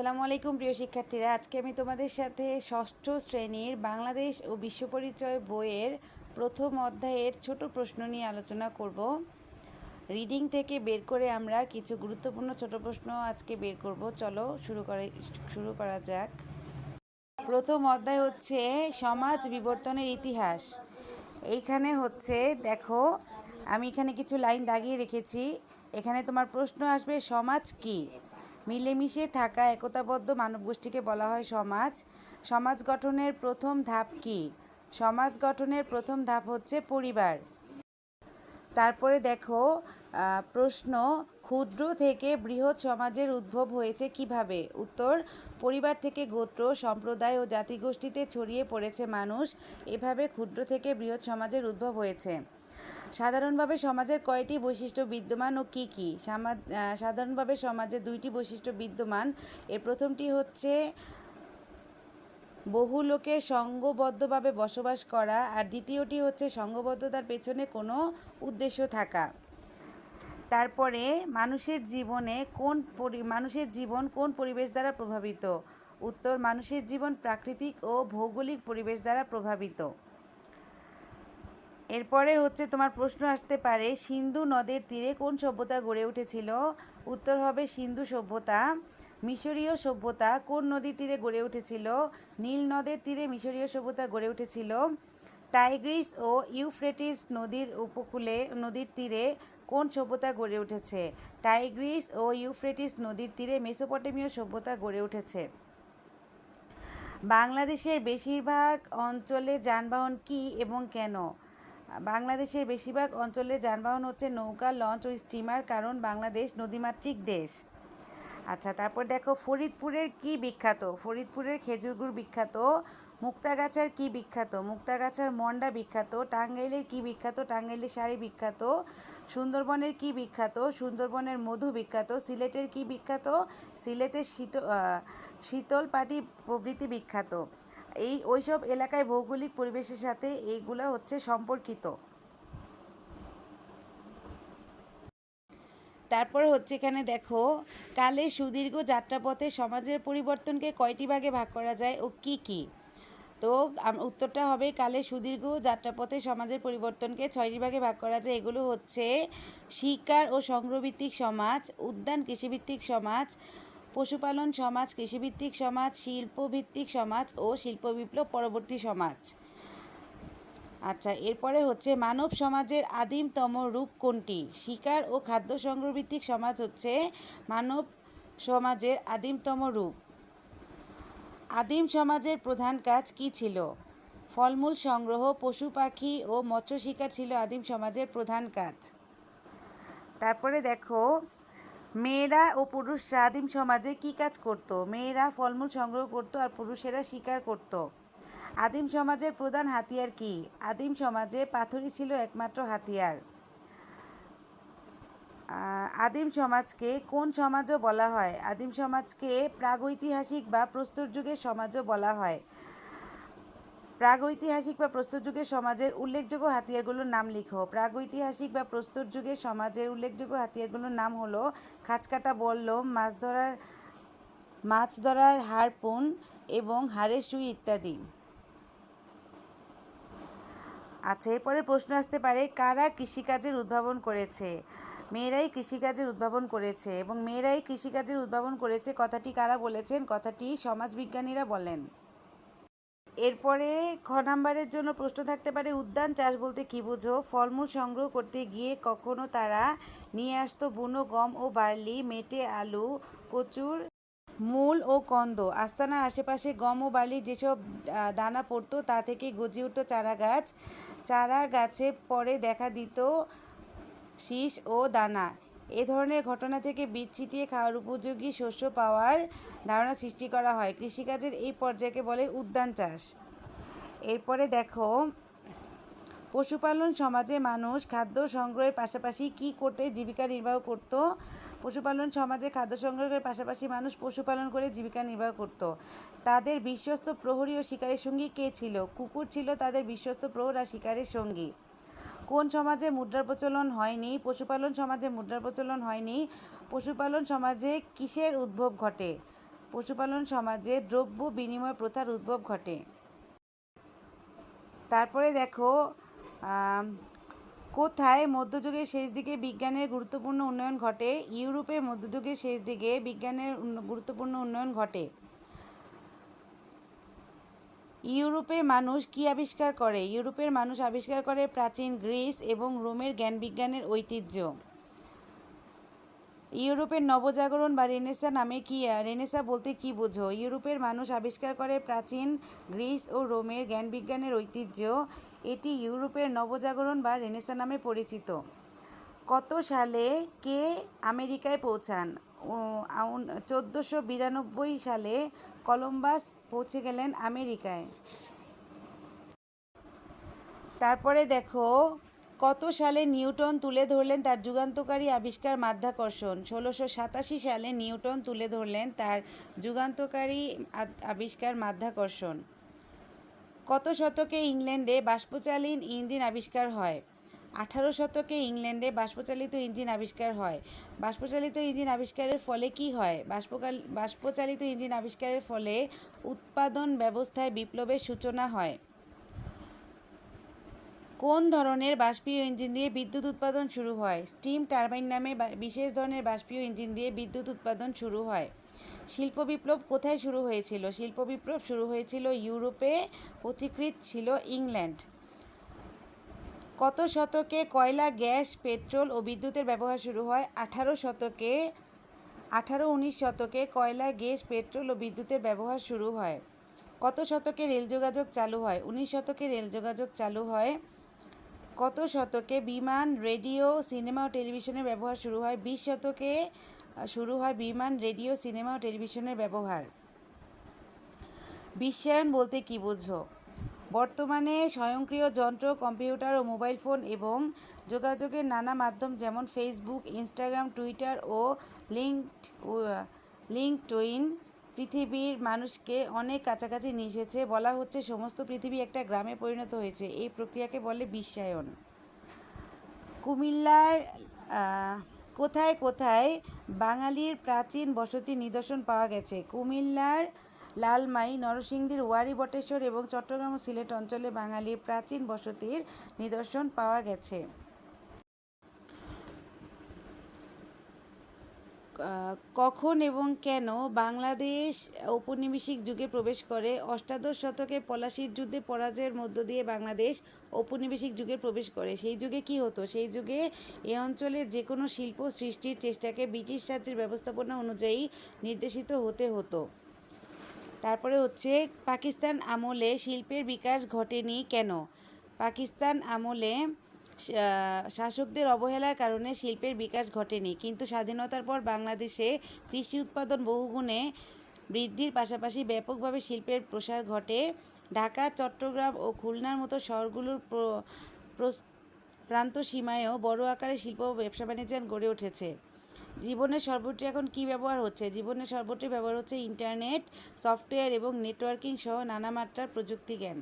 আসসালামু আলাইকুম প্রিয় শিক্ষার্থীরা, আজকে আমি তোমাদের সাথে ষষ্ঠ শ্রেণীর বাংলাদেশ ও বিশ্ব পরিচয় বইয়ের প্রথম অধ্যায়ের ছোট প্রশ্ন নিয়ে আলোচনা করব। রিডিং থেকে বের করে আমরা কিছু গুরুত্বপূর্ণ ছোট প্রশ্ন আজকে বের করব। চলো শুরু করা যাক। প্রথম অধ্যায় হচ্ছে সমাজ বিবর্তনের ইতিহাস। এইখানে হচ্ছে দেখো, আমি এখানে কিছু লাইন দাগিয়ে রেখেছি। এখানে তোমার প্রশ্ন আসবে, সমাজ কি? মিলেমিশে থাকা একতাবদ্ধ মানবগোষ্ঠীকে বলা হয় সমাজ। সমাজ গঠনের প্রথম ধাপ কি? সমাজ গঠনের প্রথম ধাপ হচ্ছে পরিবার। তারপরে দেখো প্রশ্ন, ক্ষুদ্র থেকে বৃহৎ সমাজের উদ্ভব হয়েছে কিভাবে? উত্তর, পরিবার থেকে গোত্র, সম্প্রদায় ও জাতিগোষ্ঠীতে ছড়িয়ে পড়েছে মানুষ, এভাবে ক্ষুদ্র থেকে বৃহৎ সমাজের উদ্ভব হয়েছে। সাধারণভাবে সমাজের কয়টি বৈশিষ্ট্য বিদ্যমান ও কি কি? সাধারণভাবে সমাজে দুইটি বৈশিষ্ট্য বিদ্যমান। এর প্রথমটি হচ্ছে বহু লোকের সংঘবদ্ধভাবে বসবাস করা, আর দ্বিতীয়টি হচ্ছে সংঘবদ্ধতার পেছনে কোনো উদ্দেশ্য থাকা। তারপরে মানুষের জীবন কোন পরিবেশ দ্বারা প্রভাবিত? উত্তর, মানুষের জীবন প্রাকৃতিক ও ভৌগোলিক পরিবেশ দ্বারা প্রভাবিত। এরপরে হচ্ছে তোমার প্রশ্ন আসতে পারে, সিন্ধু নদের তীরে কোন সভ্যতা গড়ে উঠেছিল? উত্তর হবে সিন্ধু সভ্যতা। মিশরীয় সভ্যতা কোন নদীর তীরে গড়ে উঠেছিল? নীল নদের তীরে মিশরীয় সভ্যতা গড়ে উঠেছিল। টাইগ্রিস ও ইউফ্রেটিস নদীর তীরে কোন সভ্যতা গড়ে উঠেছে? টাইগ্রিস ও ইউফ্রেটিস নদীর তীরে মেসোপটেমীয় সভ্যতা গড়ে উঠেছে। বাংলাদেশের বেশিরভাগ অঞ্চলে যানবাহন কি এবং কেন? বাংলাদেশের বেশিরভাগ অঞ্চলে যানবাহন হচ্ছে নৌকা, লঞ্চ ও স্টিমার, কারণ বাংলাদেশ নদীমাতৃক দেশ। আচ্ছা, তারপর দেখো, ফরিদপুরের কি বিখ্যাত? ফরিদপুরের খেজুর গুড় বিখ্যাত। মুক্তাগাছার কি বিখ্যাত? মুক্তাগাছার মন্ডা বিখ্যাত। টাঙ্গাইলের কি বিখ্যাত? টাঙ্গাইলের শাড়ি বিখ্যাত। সুন্দরবনের কি বিখ্যাত? সুন্দরবনের মধু বিখ্যাত। সিলেটের কি বিখ্যাত? সিলেটের শীতল পাটি প্রভৃতি বিখ্যাত। ওইসব এলাকায় ভৌগোলিক পরিবেশের সাথে এইগুলো হচ্ছে সম্পর্কিত। তারপর হচ্ছে এখানে দেখো, কালের সুদীর্ঘ যাত্রাপথে সমাজের পরিবর্তনকে কয়টি ভাগে ভাগ করা যায় ও কি কি? তো উত্তরটা হবে, কালের সুদীর্ঘ যাত্রাপথে সমাজের পরিবর্তনকে 6টি ভাগে ভাগ করা যায়। এগুলো হচ্ছে শিকার ও সংগ্রহভিত্তিক সমাজ, উদ্যান কৃষিভিত্তিক সমাজ, পশুপালন সমাজ, কৃষিভিত্তিক সমাজ, শিল্পভিত্তিক সমাজ ও শিল্প বিপ্লব পরবর্তী সমাজ। আচ্ছা, এরপরে হচ্ছে মানব সমাজের আদিমতম রূপ কোনটি? শিকার ও খাদ্য সংগ্রহভিত্তিক সমাজ হচ্ছে মানব সমাজের আদিমতম রূপ। আদিম সমাজের প্রধান কাজ কি ছিল? ফলমূল সংগ্রহ, পশু পাখি ও মৎস্য শিকার ছিল আদিম সমাজের প্রধান কাজ। তারপরে দেখো, মেয়েরা ও পুরুষরা আদিম সমাজে কি কাজ করত? মেয়েরা ফলমূল সংগ্রহ করত আর পুরুষেরা শিকার করত। আদিম সমাজের প্রধান হাতিয়ার কি? আদিম সমাজে পাথরই ছিল একমাত্র হাতিয়ার। আদিম সমাজকে কোন সমাজও বলা হয়? আদিম সমাজকে প্রাগৈতিহাসিক বা প্রস্তর যুগের সমাজও বলা হয়। প্রাগৈতিহাসিক বা প্রস্তর যুগের সমাজের উল্লেখযোগ্য হাতিয়ারগুলোর নাম লিখো। প্রাগৈতিহাসিক বা প্রস্তর যুগের সমাজের উল্লেখযোগ্য হাতিয়ারগুলোর নাম হলো খাঁজকাটা বল্লম, মাছ ধরার হারপুন এবং হাড়ের সুই ইত্যাদি। আচ্ছা, এরপরে প্রশ্ন আসতে পারে, কারা কৃষিকাজের উদ্ভাবন করেছে? মেয়েরাই কৃষিকাজের উদ্ভাবন করেছে। এবং মেয়েরাই কৃষিকাজের উদ্ভাবন করেছে কথাটি কারা বলেছেন? কথাটি সমাজবিজ্ঞানীরা বলেন। এরপরে খ নাম্বারের জন্য প্রশ্ন থাকতে পারে, উদ্যান চাষ বলতে কী বুঝো? ফলমূল সংগ্রহ করতে গিয়ে কখনো তারা নিয়ে আসতো বুনো গম ও বার্লি, মেটে আলু, কচুর মূল ও কন্দ। আস্তানার আশেপাশে গম ও বার্লির যেসব দানা পড়তো তা থেকে গজিয়ে উঠত চারা গাছ। চারা গাছে পরে দেখা দিত শীষ ও দানা। এ ধরনের ঘটনা থেকে বীজ ছিটিয়ে খাওয়ার উপযোগী শস্য পাওয়ার ধারণা সৃষ্টি করা হয়। কৃষিকাজের এই পর্যায়কে বলে উদ্যান চাষ। এরপরে দেখো, পশুপালন সমাজে মানুষ খাদ্য সংগ্রহের পাশাপাশি কি করতে জীবিকা নির্বাহ করত? পশুপালন সমাজে খাদ্য সংগ্রহের পাশাপাশি মানুষ পশুপালন করে জীবিকা নির্বাহ করত। তাদের বিশ্বস্ত প্রহরী ও শিকারের সঙ্গী কে ছিল? কুকুর ছিল তাদের বিশ্বস্ত প্রহর আর শিকারের সঙ্গী। কোন সমাজে মুদ্রার প্রচলন হয়নি? পশুপালন সমাজে মুদ্রার প্রচলন হয়নি। পশুপালন সমাজে কিসের উদ্ভব ঘটে? পশুপালন সমাজে দ্রব্য বিনিময় প্রথার উদ্ভব ঘটে। তারপরে দেখো কোথায় মধ্যযুগের শেষ দিকে বিজ্ঞানের গুরুত্বপূর্ণ উন্নয়ন ঘটে। ইউরোপে মধ্যযুগের শেষ দিকে বিজ্ঞানের গুরুত্বপূর্ণ উন্নয়ন ঘটে। ইউরোপে মানুষ কি আবিষ্কার করে? ইউরোপের মানুষ আবিষ্কার করে প্রাচীন গ্রিস এবং রোমের জ্ঞান বিজ্ঞানের ঐতিহ্য। ইউরোপের নবজাগরণ বা রেনেসা নামে কি রেনেসা বলতে কি বোঝো? ইউরোপের মানুষ আবিষ্কার করে প্রাচীন গ্রিস ও রোমের জ্ঞান বিজ্ঞানের ঐতিহ্য। এটি ইউরোপের নবজাগরণ বা রেনেসা নামে পরিচিত। কত সালে কে আমেরিকায় পৌঁছান? 1492 সালে কলম্বাস পৌঁছে গেলেন আমেরিকায়। তারপরে দেখো কত সালে নিউটন তুলে ধরলেন তার যুগান্তকারী আবিষ্কার মাধ্যাকর্ষণ? 1687 সালে নিউটন তুলে ধরলেন তার যুগান্তকারী আবিষ্কার মাধ্যাকর্ষণ। কত শতকে ইংল্যান্ডে বাষ্পচালিত ইঞ্জিন আবিষ্কার হয়? 18 শতকে ইংল্যান্ডে বাষ্পচালিত ইঞ্জিন আবিষ্কার হয়। বাষ্পচালিত ইঞ্জিন আবিষ্কারের ফলে কি হয়? বাষ্পচালিত ইঞ্জিন আবিষ্কারের ফলে উৎপাদন ব্যবস্থায় বিপ্লবের সূচনা হয়। কোন ধরনের বাষ্পীয় ইঞ্জিন দিয়ে বিদ্যুৎ উৎপাদন শুরু হয়? স্টিম টারবাইন নামে বিশেষ ধরনের বাষ্পীয় ইঞ্জিন দিয়ে বিদ্যুৎ উৎপাদন শুরু হয়। শিল্প বিপ্লব কোথায় শুরু হয়েছিল? শিল্প বিপ্লব শুরু হয়েছিল ইউরোপে, পথিকৃৎ ছিল ইংল্যান্ড। কত শতকে কয়লা, গ্যাস, পেট্রোল ও বিদ্যুতের ব্যবহার শুরু হয়? 18-19 শতকে কয়লা, গ্যাস, পেট্রোল ও বিদ্যুতের ব্যবহার শুরু হয়। কত শতকে রেল যোগাযোগ চালু হয়? 19 শতকে রেল যোগাযোগ চালু হয়। কত শতকে বিমান, রেডিও, সিনেমা ও টেলিভিশনের ব্যবহার শুরু হয়? 20 শতকে শুরু হয় বিমান, রেডিও, সিনেমা ও টেলিভিশনের ব্যবহার। বিশ্বায়ন বলতে কি বোঝো? বর্তমানে স্বয়ংক্রিয় যন্ত্র, কম্পিউটার ও মোবাইল ফোন এবং যোগাযোগের নানা মাধ্যম যেমন ফেসবুক, ইনস্টাগ্রাম, টুইটার ও লিঙ্কডইন পৃথিবীর মানুষকে অনেক কাছাকাছি নিয়ে এসেছে। বলা হচ্ছে সমস্ত পৃথিবী একটা গ্রামে পরিণত হয়েছে। এই প্রক্রিয়াকে বলে বিশ্বায়ন। কুমিল্লার কোথায় কোথায় বাঙালির প্রাচীন বসতির নিদর্শন পাওয়া গেছে? কুমিল্লার লালমাই, নরসিংদীর ওয়ারী বটেশ্বর এবং চট্টগ্রাম ও সিলেট অঞ্চলে বাঙালির প্রাচীন বসতির নিদর্শন পাওয়া গেছে। কখন এবং কেন বাংলাদেশ ঔপনিবেশিক যুগে প্রবেশ করে? অষ্টাদশ শতকে পলাশীর যুদ্ধে পরাজয়ের মধ্য দিয়ে বাংলাদেশ ঔপনিবেশিক যুগে প্রবেশ করে। সেই যুগে কি হতো? সেই যুগে এ অঞ্চলের যে কোনো শিল্প সৃষ্টির চেষ্টাকে ব্রিটিশ রাজ্যের ব্যবস্থাপনা অনুযায়ী নির্দেশিত হতে হতো। তারপরে হচ্ছে পাকিস্তান আমলে শিল্পের বিকাশ ঘটেনি কেন? পাকিস্তান আমলে শাসকদের অবহেলার কারণে শিল্পের বিকাশ ঘটেনি, কিন্তু স্বাধীনতার পর বাংলাদেশে কৃষি উৎপাদন বহুগুণে বৃদ্ধির পাশাপাশি ব্যাপকভাবে শিল্পের প্রসার ঘটে। ঢাকা, চট্টগ্রাম ও খুলনার মতো শহরগুলোর প্রান্ত সীমায়ও বড় আকারে শিল্প ও ব্যবসা বাণিজ্য গড়ে উঠেছে। জীবনের সর্বত্র এখন কি ব্যবহার হচ্ছে? জীবনের সর্বত্র ব্যবহার হচ্ছে ইন্টারনেট, সফটওয়্যার এবং নেটওয়ার্কিং সহ নানা মাত্রার প্রযুক্তি জ্ঞান।